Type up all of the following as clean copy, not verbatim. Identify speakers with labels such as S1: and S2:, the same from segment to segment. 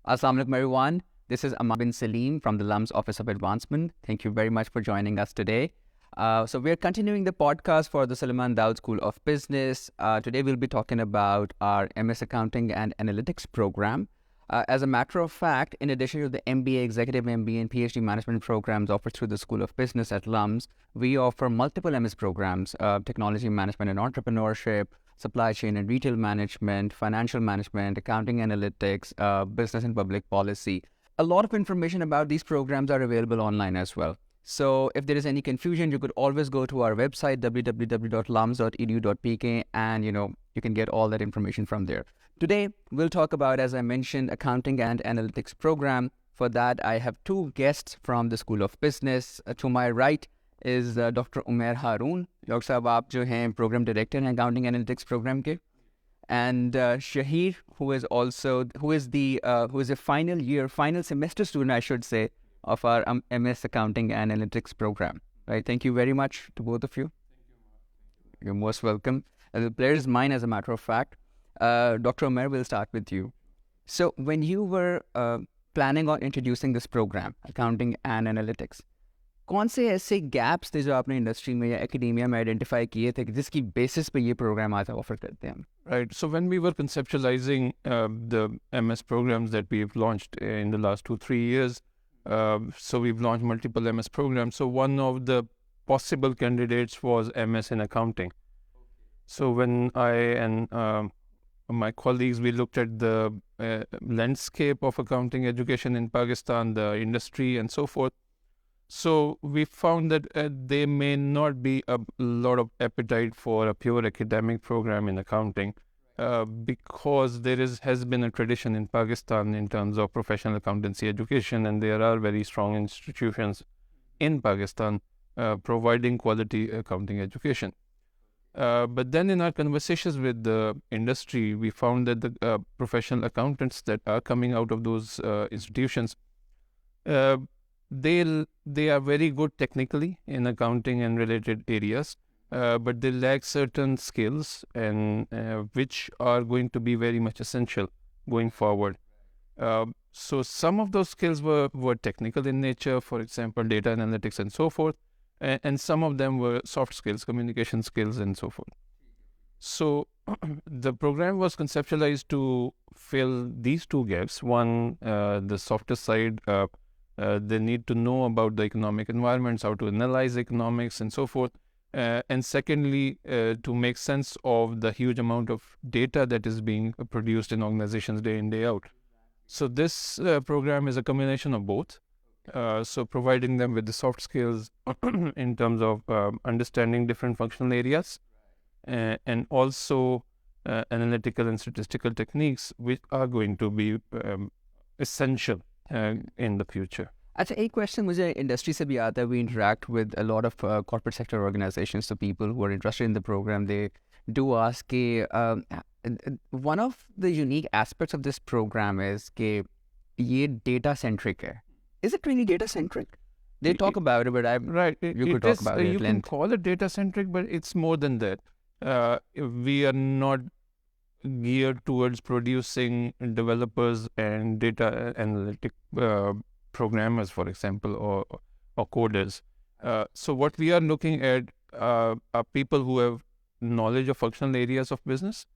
S1: Assalamu alaikum, everyone. This is Ahmad bin Salim from the LUMS Office of Advancement. Thank you very much for joining us today. So we're continuing the podcast for the Suleman Dawood School of Business. Today we'll be talking about our MS Accounting and Analytics program. As a matter of fact, in addition to the MBA, Executive MBA, and PhD management programs offered through the School of Business at LUMS, we offer multiple MS programs, technology management and entrepreneurship, supply chain and retail management, financial management, accounting analytics, business and public policy. A lot of information about these programs are available online as well. So if there is any confusion, you could always go to our website, www.lums.edu.pk, and you can get all that information from there. Today, we'll talk about, as I mentioned, accounting and analytics program. For that, I have two guests from the School of Business. To my right is Dr. Omair Haroon. Dr. Sahab, आप जो हैं program director हैं accounting analytics program के, and Shaheer, who is a final semester student, I should say, of our MS Accounting and Analytics program. Right? Thank you very much to both of you. You're most welcome. The pleasure is mine, as a matter of fact. Dr. Omair, we'll start with you. So when you were planning on introducing this program, accounting and analytics, कौन से ऐसे gaps थे जो आपने industry में या academia में identify किए थे जिसकी बेसिस पे ये प्रोग्राम आज ऑफर करते हैं?
S2: Right. So when we were conceptualizing the MS programs that we've launched in the last 2-3 years, so we've launched multiple MS programs. So one of the possible candidates was MS in accounting. So when I and my colleagues, we looked at the landscape of accounting education in Pakistan, the industry and so forth. So we found that there may not be a lot of appetite for a pure academic program in accounting, because there has been a tradition in Pakistan in terms of professional accountancy education, and there are very strong institutions in Pakistan providing quality accounting education. But then in our conversations with the industry, we found that the professional accountants that are coming out of those institutions, they are very good technically in accounting and related areas, but they lack certain skills and which are going to be very much essential going forward. So some of those skills were technical in nature, for example, data analytics and so forth, and some of them were soft skills, communication skills and so forth. So the program was conceptualized to fill these two gaps. One, the softer side, they need to know about the economic environments, how to analyze economics and so forth. And secondly, to make sense of the huge amount of data that is being produced in organizations day in, day out. So this program is a combination of both. So providing them with the soft skills in terms of understanding different functional areas, and also analytical and statistical techniques, which are going to be essential in the future.
S1: अच्छा, एक question मुझे industry से भी आता है. We interact with a lot of corporate sector organizations, so people who are interested in the program, they do ask कि one of the unique aspects of this program is कि ये data centric है. Is it really data centric? They talk about it, but you could talk about it.
S2: You can call it data centric, but it's more than that. We are not geared towards producing developers and data analytic programmers, for example, or coders. So what we are looking at are people who have knowledge of functional areas of business,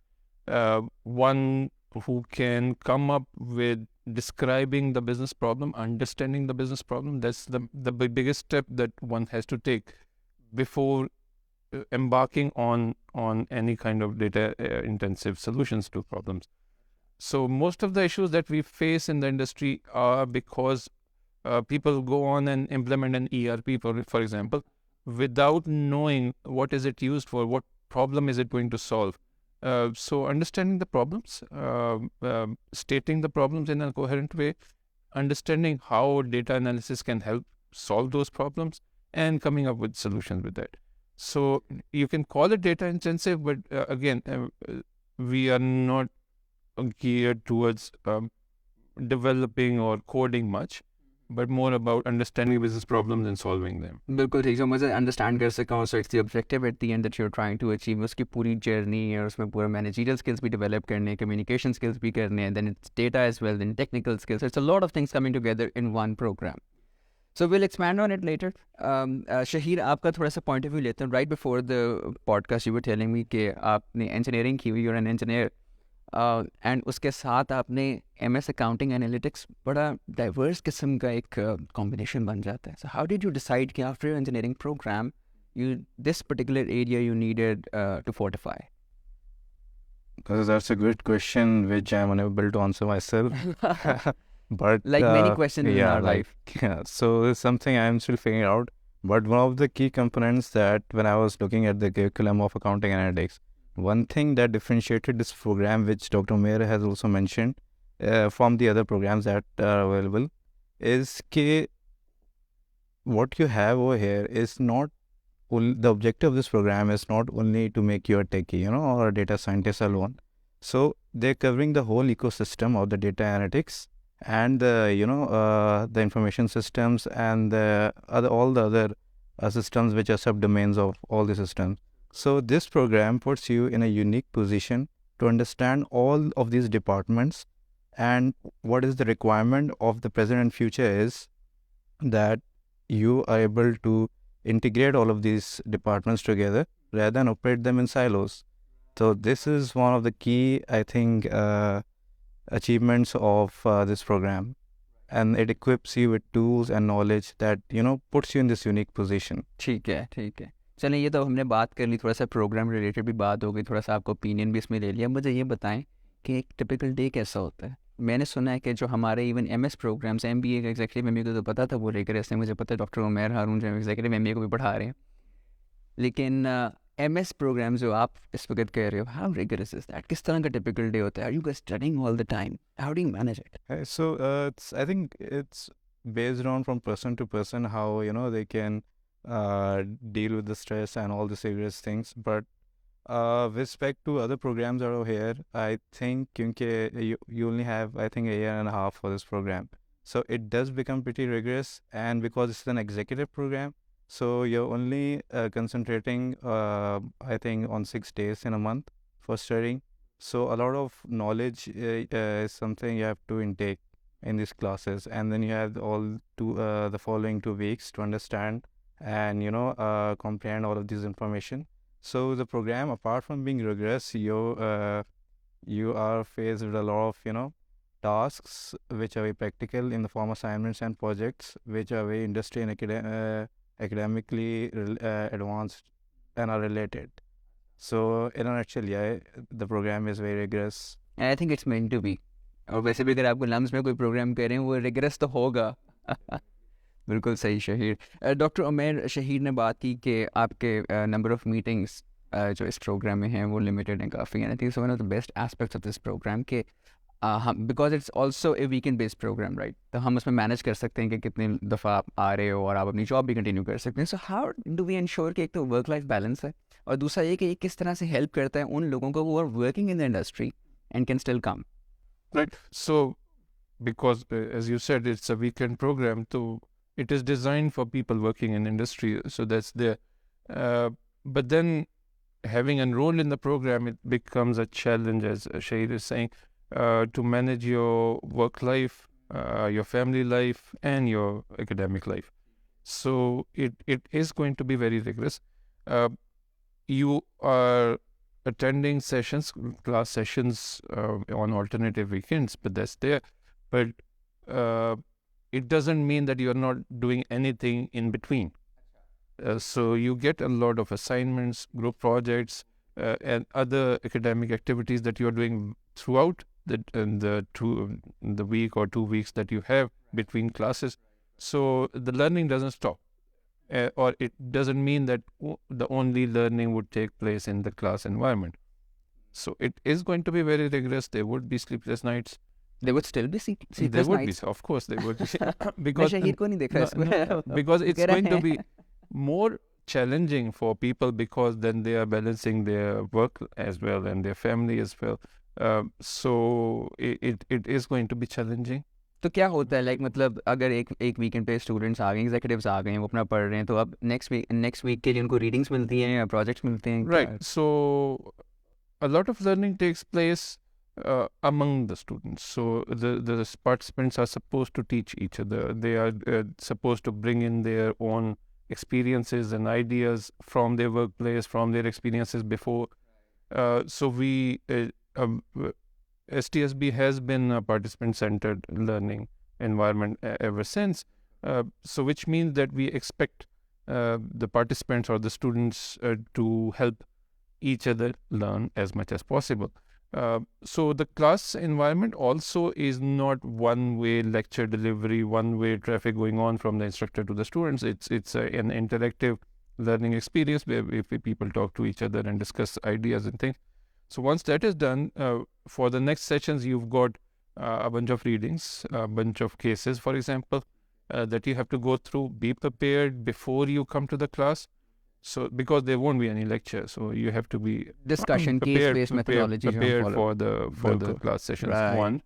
S2: one who can come up with describing the business problem, understanding the business problem. That's the biggest step that one has to take before embarking on any kind of data intensive solutions to problems. So most of the issues that we face in the industry are because people go on and implement an ERP, for example, without knowing what is it used for, what problem is it going to solve. So understanding the problems, stating the problems in a coherent way, understanding how data analysis can help solve those problems, and coming up with solutions with that. So you can call it data intensive, but again, we are not geared towards developing or coding much. but more about understanding business problems and solving them.
S1: बिल्कुल ठीक, जो मुझे understand कर सका हूँ, so it's the objective at the end that you are trying to achieve, उसकी पूरी journey और उसमें पूरा मैनेजरियल स्किल्स भी डेवलप करने, कम्युनिकेशन स्किल्स भी करने, and then it's data as well, then technical skills, it's a lot of things coming together in one program. So we'll expand on it later. Shaheer, आपका थोड़ा सा point of view लेते हैं. Right before the podcast, you were telling me कि आपने engineering की हुई, you're an engineer, and उसके साथ आपने MS Accounting Analytics, बड़ा diverse किस्म का एक combination बन जाता है. So how did you decide कि after your engineering program, this particular area you needed to fortify?
S3: Because that's a good question which I'm unable to answer myself. But
S1: Like many questions in our life.
S3: Yeah, so it's something I'm still figuring out. But one of the key components that when I was looking at the curriculum of accounting analytics, one thing that differentiated this program, which Dr. Omair has also mentioned, from the other programs that are available, is that what you have over here is not the objective of this program is not only to make you a techie, or a data scientist alone. So they're covering the whole ecosystem of the data analytics and the information systems and all the other systems which are subdomains of all the systems. So this program puts you in a unique position to understand all of these departments, and what is the requirement of the present and future is that you are able to integrate all of these departments together rather than operate them in silos. So this is one of the key, I think, achievements of this program, and it equips you with tools and knowledge that puts you in this unique position.
S1: ठीक है, ठीक है. चलिए, ये तो हमने बात कर ली, थोड़ा सा प्रोग्राम रिलेटेड भी बात हो गई, थोड़ा सा आपका ओपिनियन भी इसमें ले लिया. मुझे ये बताएं कि एक टिपिकल डे कैसा होता है. मैंने सुना है कि जो हमारे इवन MS प्रोग्राम्स, MBA का एग्जीक्यूटिव MBA को तो पता था वो लेकर, ऐसे मुझे पता है डॉक्टर उमैर हारून जो एग्जीक्यूटिव MBA को भी पढ़ा रहे हैं, लेकिन MS प्रोग्राम जो आप इस वक्त कह रहे हो, हाउ रिगरस इज दैट? किस तरह का टिपिकल डे होता है? Are you guys studying all the time? How do you manage it?
S3: So I think it's based on from person to person how they can deal with the stress and all the serious things. But with respect to other programs that are here, I think kyunki you only have, I think, a year and a half for this program, so it does become pretty rigorous. And because it's an executive program, so you're only concentrating, I think, on 6 days in a month for studying. So a lot of knowledge is something you have to intake in these classes, and then you have the following 2 weeks to understand and comprehend all of this information. So the program, apart from being rigorous, you are faced with a lot of tasks which are very practical in the form of assignments and projects which are very industry and academically advanced and are related. So in a nutshell, yeah, the program is very rigorous.
S1: I think it's meant to be. और वैसे भी अगर आपको lumps में कोई programme कर रहे हैं, वो रिगरस तो होगा. बिल्कुल सही शहीर. डॉक्टर उमैर शहीर ने बात की कि आपके नंबर ऑफ मीटिंग्स जो इस प्रोग्राम में हैं वो लिमिटेड हैं काफ़ी. And I think one of the best aspects of this program के हम, because it's also a weekend based program, right, तो हम उसमें मैनेज कर सकते हैं कि कितनी दफ़ा आप आ रहे हो और आप अपनी जॉब भी कंटिन्यू कर सकते हैं. So how do we ensure कि एक तो वर्क लाइफ बैलेंस है, और दूसरा ये कि ये किस तरह से हेल्प करता है उन लोगों को वो are working in the industry and can still come.
S2: Right. So, because as you said, it's a weekend program, so it is designed for people working in industry. So that's there. But then, having enrolled in the program, it becomes a challenge, as Shaheer is saying, to manage your work life, your family life, and your academic life. So it is going to be very rigorous. You are attending class sessions on alternative weekends, but that's there. But it doesn't mean that you're not doing anything in between. So you get a lot of assignments, group projects, and other academic activities that you're doing throughout the week or 2 weeks that you have between classes. So the learning doesn't stop. Or it doesn't mean that the only learning would take place in the class environment. So it is going to be very rigorous. There would be sleepless nights.
S1: There would still be sleepless
S2: There would
S1: nights.
S2: be, of course, there would be.
S1: मैं
S2: Because
S1: Shaheer को नहीं देखा इसमें.
S2: because it's
S1: कह रहे
S2: going to
S1: हैं.
S2: be more challenging for people, because then they are balancing their work as well and their family as well. So it is going to be challenging.
S1: तो क्या होता है लाइक मतलब अगर एक वीकेंड पे स्टूडेंट्स आ गए, एग्जीक्यूटिव्स आ गए हैं, वो अपना पढ़ रहे हैं, तो अब नेक्स्ट वीक के लिए उनको रीडिंग्स मिलती हैं या प्रोजेक्ट्स मिलते हैं
S2: Right.
S1: क्या?
S2: So a lot of learning takes place among the students. So the participants are supposed to teach each other. They are supposed to bring in their own experiences and ideas from their workplace, from their experiences before. So SDSB has been a participant-centered learning environment ever since. So which means that we expect the participants or the students to help each other learn as much as possible. So the class environment also is not one-way lecture delivery, one-way traffic going on from the instructor to the students. It's an interactive learning experience where if people talk to each other and discuss ideas and things. So once that is done, for the next sessions, you've got a bunch of readings, a bunch of cases, for example, that you have to go through. Be prepared before you come to the class. So because there won't be any lecture, so you have to be
S1: Discussion, case-based methodology जो हम
S2: prepared
S1: follow.
S2: for the
S1: बिल्कुल.
S2: class sessions.
S1: Right.
S2: One,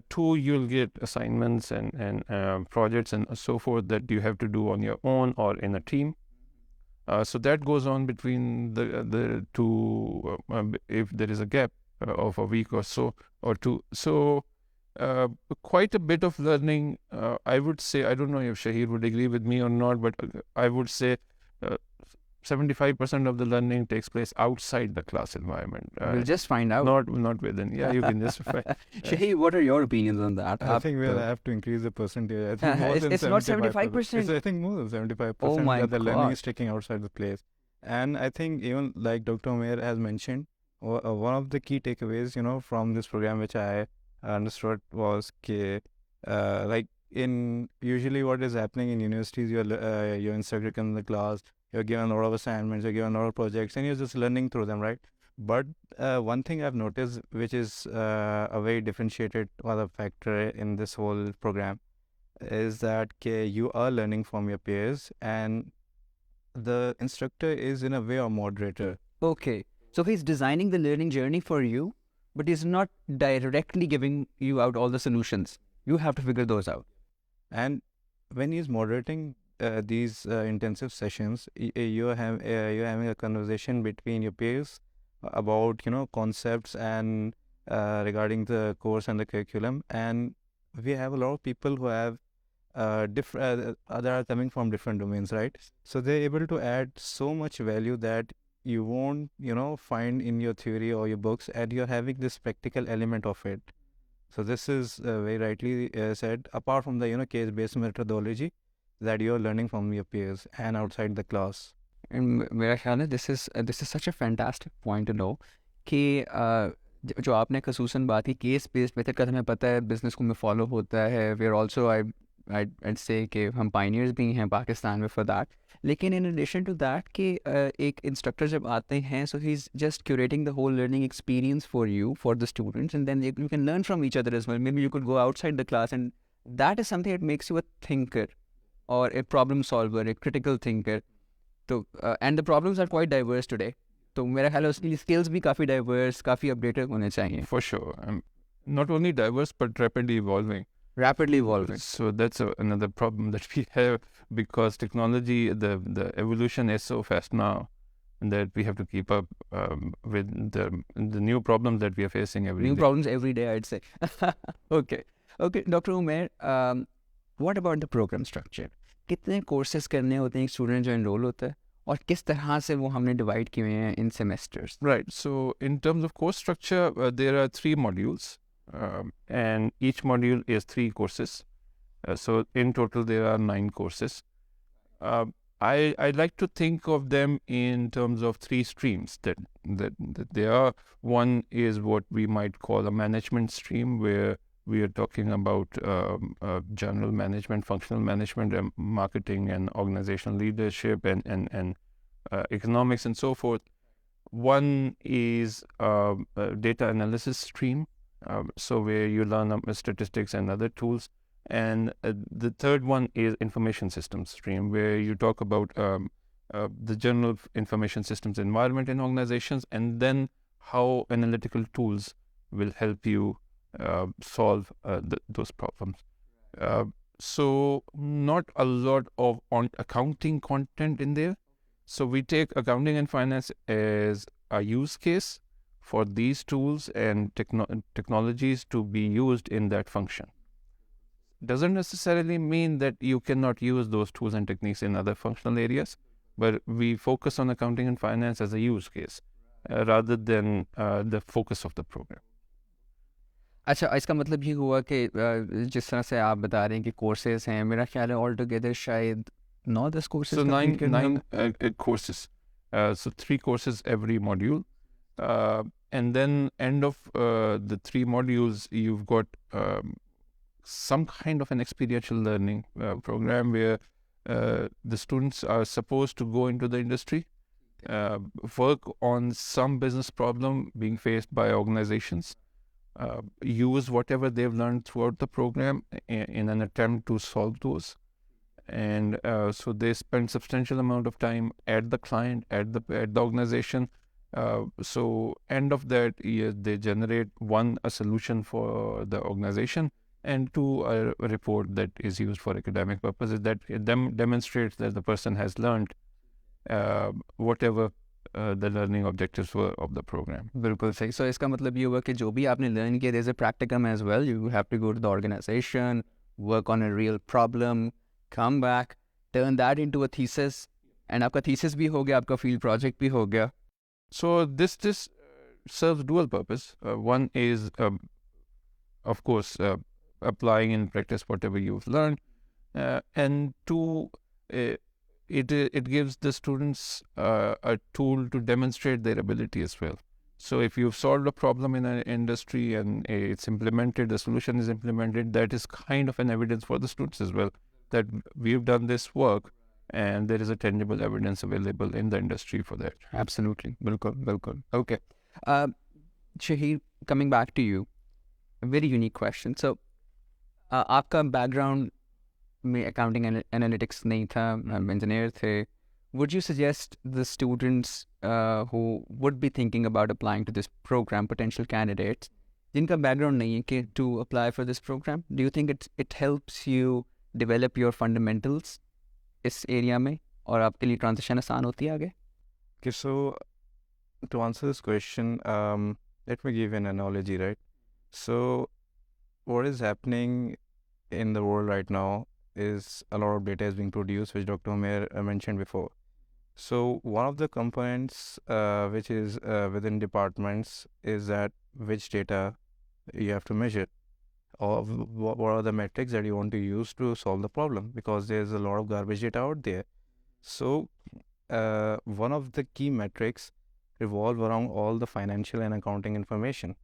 S2: two, you'll get assignments and projects and so forth that you have to do on your own or in a team. So that goes on between the two if there is a gap of a week or so or two. So quite a bit of learning. I would say, I don't know if Shaheer would agree with me or not, but I would say 75% of the learning takes place outside the class environment.
S1: We'll just find out.
S2: Not within. Yeah, you can just find.
S1: Shaheer, what are your opinions on that?
S3: I think we'll have to increase the percentage. I think more
S1: It's-
S3: than
S1: it's not 75%.
S3: It's, I think more than 75%
S1: Oh my
S3: that the learning
S1: God.
S3: is taking outside the place. And I think even like Dr. Omair has mentioned, one of the key takeaways, from this program, which I understood was like in usually what is happening in universities, your instructor comes in the class, you're given a lot of assignments, you're given a lot of projects, and you're just learning through them, right? But one thing I've noticed, which is a very differentiated other factor in this whole program, is that you are learning from your peers, and the instructor is in a way a moderator.
S1: Okay. So he's designing the learning journey for you, but he's not directly giving you out all the solutions. You have to figure those out.
S3: And when he's moderating these intensive sessions, you're having a conversation between your peers about concepts and regarding the course and the curriculum. And we have a lot of people who have that are coming from different domains, right? So they're able to add so much value that you won't find in your theory or your books, and you're having this practical element of it. So this is very rightly said. Apart from the case-based methodology that you're learning from your peers and outside the class.
S1: And मेरा ख्याल है this is such a fantastic point to know कि जो आपने खसूसन बात की case based method का हमें पता है बिजनेस को में फॉलो होता है. We are also I'd say कि हम पाइनियर्स भी हैं पाकिस्तान में फॉर दैट. लेकिन इन एडिशन टू दैट कि एक इंस्ट्रक्टर जब आते हैं so he is just curating the whole learning experience for you for the students and then you can learn from each other as well. Maybe you could go outside the class, and that is something that makes you a thinker or a problem solver, a critical thinker. तो and the problems are quite diverse today. तो मेरा ख्याल है उसके लिए skills भी काफ़ी diverse, काफ़ी updated होने चाहिए.
S2: For sure. Not only diverse, but rapidly evolving.
S1: Rapidly evolving.
S2: So that's another problem that we have, because technology, the evolution is so fast now that we have to keep up with the new problems that we are facing every
S1: New
S2: day.
S1: problems every day, I'd say. Okay. Dr. Umair, what about the program structure? कितने courses करने होते हैं एक student जो enroll होता है, और किस तरह से वो हमने divide किए हैं in semesters?
S2: Right. So in terms of course structure, there are 3 modules. And each module is 3 courses. So in total, there are 9 courses. I like to think of them in terms of 3 streams that they are. One is what we might call a management stream, where we are talking about general management, functional management, and marketing and organizational leadership and economics and so forth. One is a data analysis stream. So where you learn statistics and other tools. And the third one is information systems stream, where you talk about the general information systems environment in organizations, and then how analytical tools will help you solve those problems. So not a lot of on accounting content in there. So we take accounting and finance as a use case for these tools and technologies to be used in that function. Doesn't necessarily mean that you cannot use those tools and techniques in other functional areas, but we focus on accounting and finance as a use case rather than the focus of the program.
S1: अच्छा, इसका मतलब ये हुआ कि जिस तरह से आप बता रहे हैं कि कोर्सेज हैं, मेरा ख्याल है ऑल टुगेदर शायद 9-10 कोर्सेज
S2: So
S1: कंप्लीट करने
S2: nine
S1: होंगे।
S2: courses. So 3 courses every module. And then end of the 3 modules, you've got some kind of an experiential learning program where the students are supposed to go into the industry, work on some business problem being faced by organizations, use whatever they've learned throughout the program in an attempt to solve those. And so they spend substantial amount of time at the client, at the organization. So end of that year, they generate one, a solution for the organization, and 2, a report that is used for academic purposes that demonstrates that the person has learned whatever the learning objectives were of the program.
S1: बिल्कुल सही। सो इसका मतलब ये हुआ कि जो भी आपने लर्न किया, there's a practicum as well. You have to go to the organization, work on a real problem, come back, turn that into a thesis, and आपका thesis भी हो गया, आपका field project भी हो गया।
S2: So this serves dual purpose. One is, of course, applying in practice whatever you've learned, and 2, it gives the students a tool to demonstrate their ability as well. So if you've solved a problem in an industry and it's implemented, the solution is implemented, that is kind of an evidence for the students as well that we've done this work and there is a tangible evidence available in the industry for that.
S1: Absolutely, bilkul. Okay, Shaheer, coming back to you, a very unique question. So, आपका background में accounting and analytics नहीं था, engineer थे. Would you suggest the students who would be thinking about applying to this program, potential candidates, जिनका background नहीं है, कि to apply for this program? Do you think it helps you develop your fundamentals इस area में, और आपके लिए transition आसान होती है आगे?
S3: Okay, so to answer this question, let me give an analogy, right? So what is happening in the world right now is a lot of data is being produced, which Dr. Omair mentioned before. So one of the components which is within departments is that which data you have to measure, or what are the metrics that you want to use to solve the problem, because there's a lot of garbage data out there. So one of the key metrics revolve around all the financial and accounting information.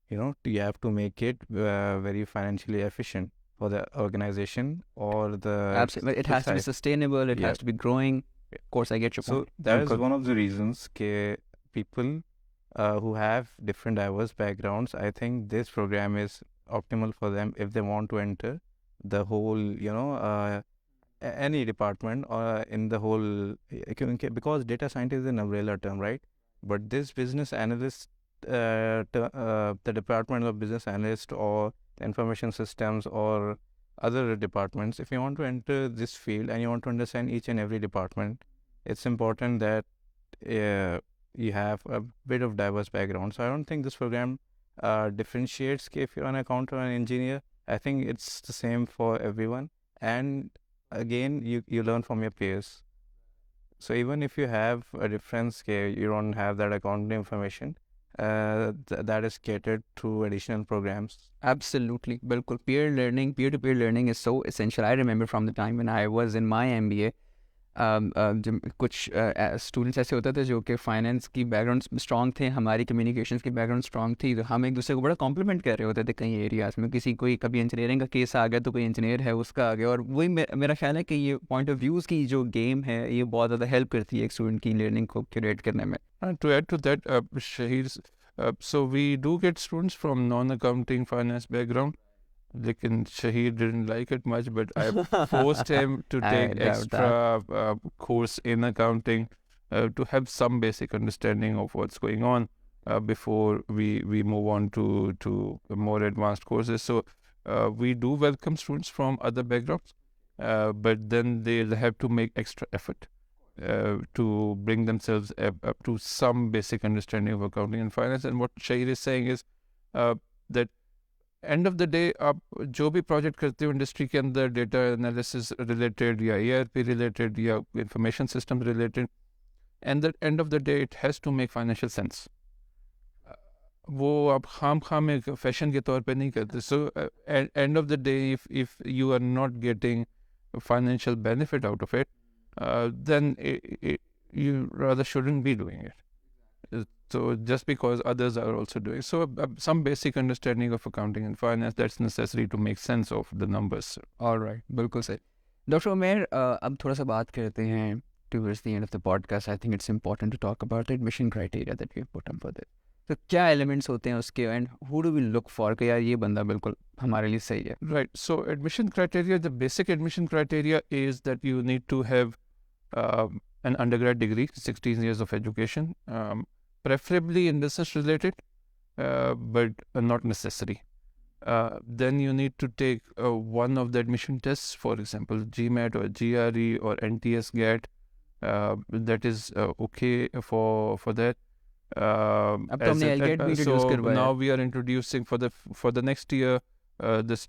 S3: You have to make it very financially efficient for the organization or the...
S1: Absolutely. It has to be sustainable. It has to be growing. Of course, I get your point.
S3: So that is one of the reasons that people who have different diverse backgrounds, I think this program is optimal for them if they want to enter the whole, any department or in the whole, because data scientist is an umbrella term, right? But this business analyst, the department of business analyst or information systems or other departments, if you want to enter this field and you want to understand each and every department, it's important that you have a bit of diverse background. So I don't think this program differentiates if you're an accountant or an engineer. I think it's the same for everyone. And again, you learn from your peers. So even if you have a difference, you don't have that accounting information, that is catered through additional programs.
S1: Absolutely. Bilkul. Peer-to-peer learning is so essential. I remember from the time when I was in my MBA, कुछ students ऐसे होते थे जो कि finance की background strong थे, हमारी communications की बैकग्राउंड स्ट्रॉन्ग थी, तो हम एक दूसरे को बड़ा कॉम्प्लीमेंट कर रहे होते थे कई एरियाज़ में. कोई कभी इंजीनियरिंग का केस आ गया तो कोई इंजीनियर है उसका आ गया, और वही मेरा ख्याल है कि ये पॉइंट ऑफ व्यूज़ की जो गेम है ये बहुत ज़्यादा हेल्प करती है एक स्टूडेंट की लर्निंग को क्यूरेट करने में.
S2: To add to that, Shahir, so we do get students from non-accounting finance background. Lekin Shaheer didn't like it much, but I forced him to take extra course in accounting to have some basic understanding of what's going on. before we move on to more advanced courses. So we do welcome students from other backgrounds, but then they'll have to make extra effort to bring themselves up to some basic understanding of accounting and finance. And what Shaheer is saying is that end of the day आप जो भी project करते हो industry के अंदर, data analysis related या ERP related या information system related, and the end of the day it has to make financial sense. वो आप खाम एक फैशन के तौर पे नहीं करते. So end of the day if you are not getting financial benefit out of it, then you rather shouldn't be doing it. So just because others are also doing so, some basic understanding of accounting and finance, that's necessary to make sense of the numbers.
S1: All right, बिल्कुल सही. Dr. Omair, अब थोड़ा सा बात करते हैं towards the end of the podcast. I think it's important to talk about the admission criteria that we have put up for this. तो क्या elements होते हैं उसके, and who do we look for कि यार ये बंदा बिल्कुल हमारे लिए सही है?
S2: Right. So admission criteria, the basic admission criteria is that you need to have an undergrad degree, 16 years of education, preferably in business related, but not necessary. Then you need to take one of the admission tests, for example, GMAT or GRE or NTS GAT. That is okay for that. So now we are introducing for the next year, this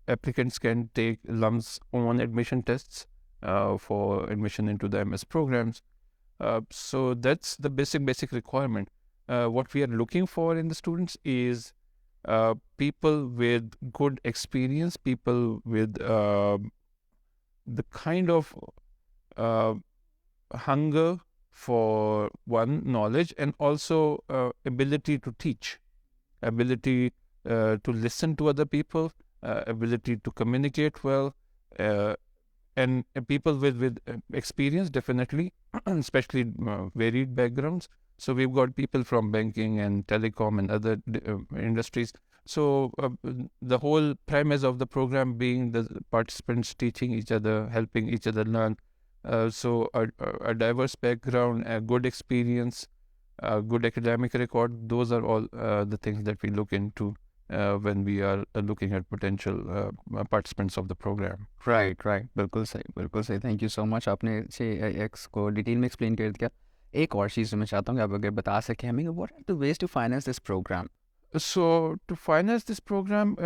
S2: applicants can take LUMS on admission tests for admission into the MS programs. So that's the basic requirement. What we are looking for in the students is people with good experience, people with the kind of hunger for one, knowledge, and also ability to teach, ability to listen to other people, ability to communicate well, and people with experience, definitely, especially varied backgrounds. So we've got people from banking and telecom and other industries. So the whole premise of the program being the participants teaching each other, helping each other learn. So a diverse background, a good experience, a good academic record, those are all the things that we look into when we are looking at potential participants of the program.
S1: Right. बिल्कुल सही. Thank you so much. आपने CX को detail में explain कर दिया. एक और चीज़ मैं चाहता हूँ कि आप अगर बता सकें हमें, what are the ways to finance this program?
S2: So to finance this program,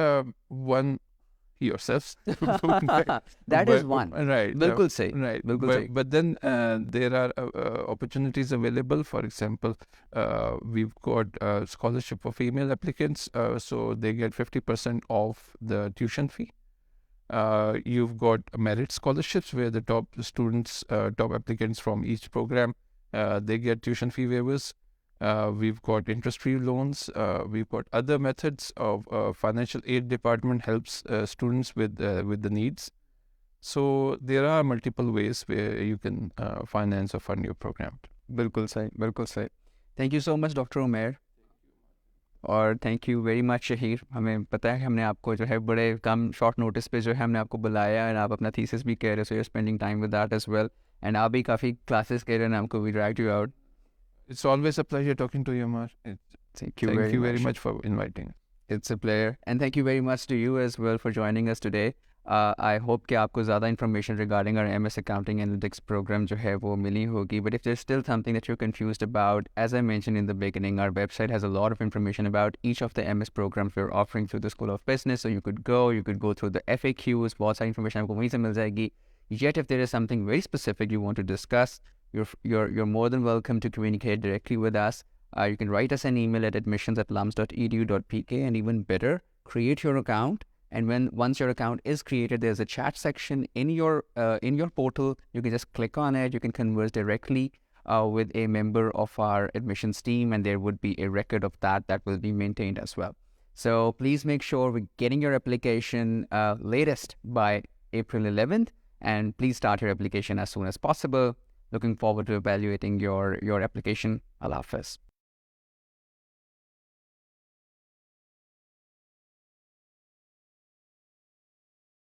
S2: one, yourselves.
S1: That is one.
S2: Right.
S1: बिल्कुल सही.
S2: Right. But then there are opportunities available. For example, we've got scholarship for female applicants, so they get 50% off the tuition fee. You've got merit scholarships where the top students, top applicants from each program, they get tuition fee waivers. We've got interest-free loans. We've got other methods of financial aid department helps students with the needs. So there are multiple ways where you can finance or fund your program.
S1: बिल्कुल सही. Thank you so much, Dr. Omair. और thank you very much Shaheer. हमें पता है कि हमने आपको जो है बड़े कम शॉर्ट नोटिस पे जो है हमने आपको बुलाया, और आप अपना थीसिस भी कह रहे हो, so you are spending time with that as well, and आप भी काफ़ी क्लासेस कह रहे हैं, आपको we dragged you out.
S2: It's always a pleasure talking to you, Omair.
S1: Thank you very much
S2: for inviting.
S1: It's a pleasure. And thank you very much to you as well for joining us today. I hope कि आपको ज़्यादा information regarding our MS Accounting Analytics program जो है वो मिली होगी. But if there's still something that you're confused about, as I mentioned in the beginning, our website has a lot of information about each of the MS programs we're offering through the School of Business. So you could go through the FAQs, बहुत सारी information आपको वहीं से मिल जाएगी. Yet if there is something very specific you want to discuss, you're more than welcome to communicate directly with us. You can write us an email at admissions@lums.edu.pk, and even better, create your account. And once your account is created, there's a chat section in your portal. You can just click on it. You can converse directly with a member of our admissions team, and there would be a record of that will be maintained as well. So please make sure we're getting your application latest by April 11th, and please start your application as soon as possible. Looking forward to evaluating your application. Allah Hafiz.